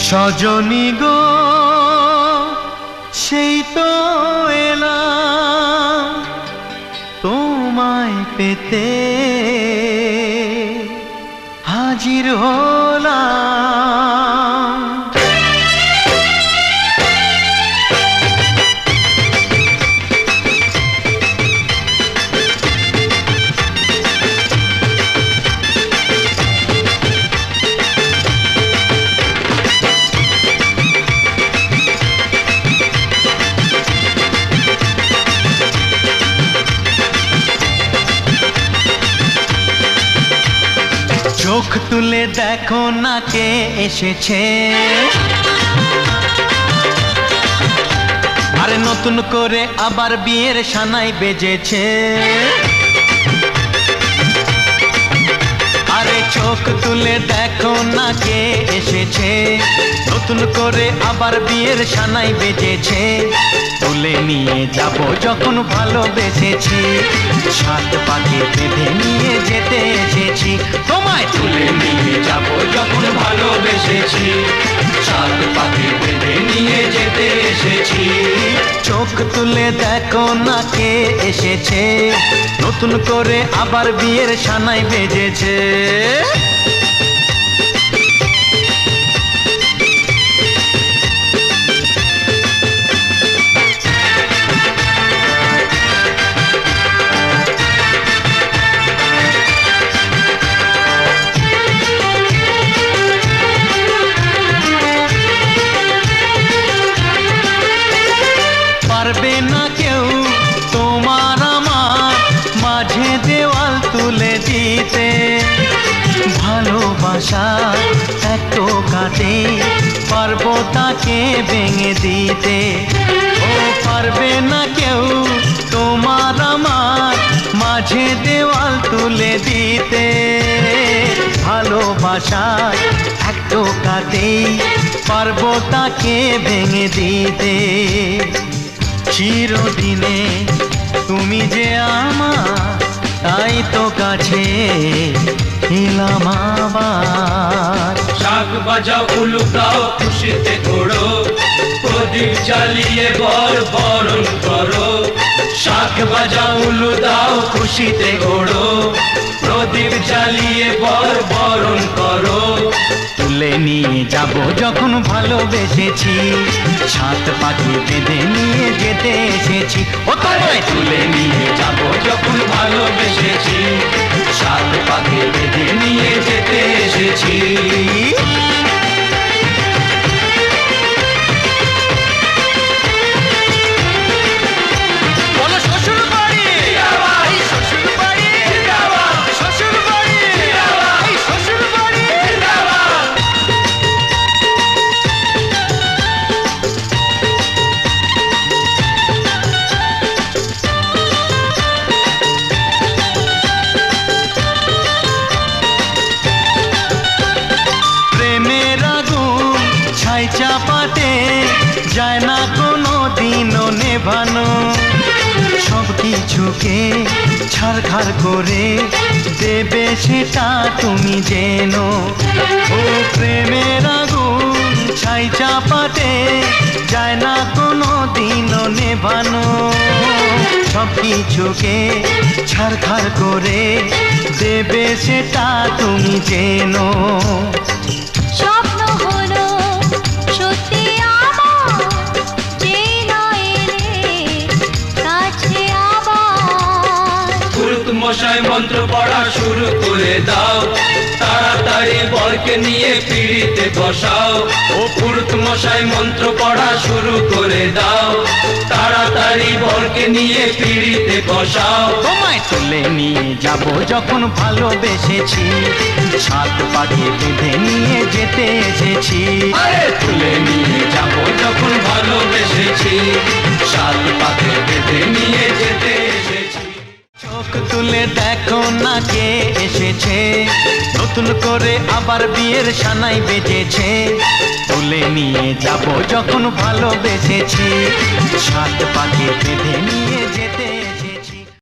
সজনী গো সেই তো এলাম তোমায় পেতে হাজির হলাম। চোখ তুলে দেখো না কে এসেছে, আরে নতুন করে আবার বিয়ের সানাই বেজেছে। আরে চোখ তুলে দেখো না কে এসেছে, নতুন করে আবার বিয়ের সানাই বেজেছে। তুলে নিয়ে যাব যখন ভালোবেসেছি, সাত পাকে বেঁধে নিয়ে যেতে এসেছি। তোমায় তুলে নিয়ে যাব যখন ভালোবেসেছি, সাত পাকে বেঁধে নিয়ে যেতে এসেছি। চোখ তুলে দেখো না কে এসেছে, নতুন করে আবার বিয়ের সানাই বেজেছে। পারবে না কেউ তোমার আমার মাঝে দেওয়াল তুলে দিতে, ভালোবাসা এত কাটে পারবো তাকে ভেঙে দিতে। ও পারবে না কেউ তোমার আমার মাঝে দেওয়াল তুলে দিতে, ভালোবাসা এত কাটে পারবো তাকে ভেঙে দিতে। চিরদিনে তুমি যে আমার, তাই তো কাছে এলাম আবার। শাক বাজাও উলু দাও খুশিতে ঘোড়ো, প্রদীপ জ্বালিয়ে বরণ করো। শাক বাজাও উলু দাও খুশিতে ঘোড়ো, প্রদীপ জ্বালিয়ে বরণ করো। তুলে নিয়ে যাব যখন ভালোবেসেছি, সাত পাখি বেঁধে নিয়ে যেতে এসেছি। ও তোমায় তুলে নিয়ে যাব যখন ভালোবেসেছি, সাত পাখি বেঁধে নিয়ে যেতে এসেছি। চাপাতে যায় না কোনো দিনও নেভানো, সব কিছুকে ছারখার করে দেবে সেটা তুমি জেনো। ও প্রেমের আগুন ছাই চাপাতে যায় না কোনো দিনও নেভানো, সব কিছুকে ছারখার করে দেবে সেটা তুমি জেনো। মশাই মন্ত্র পড়া শুরু করে দাও, তাড়াতাড়ি বরকে নিয়ে পিড়িতে বসাও। ও পুরুত মশাই মন্ত্র পড়া শুরু করে দাও, তাড়াতাড়ি বরকে নিয়ে পিড়িতে বসাও। তোমায় তুলে নিয়ে যাব যখন ভালোবেসেছি, সাত পাখি বেঁধে নিয়ে যেতে এসেছি। আরে তুলে নিয়ে যাব যখন ভালোবেসেছি, সাত পাখি বেঁধে নিয়ে যেতে এসেছি। চোখ তুলে দেখো না কে এসেছে, নতুন করে আবার বিয়ের সানাই বেজেছে। তুলে নিয়ে যাব যখন ভালোবেসেছি, সাত পাখি বেঁধে নিয়ে যেতে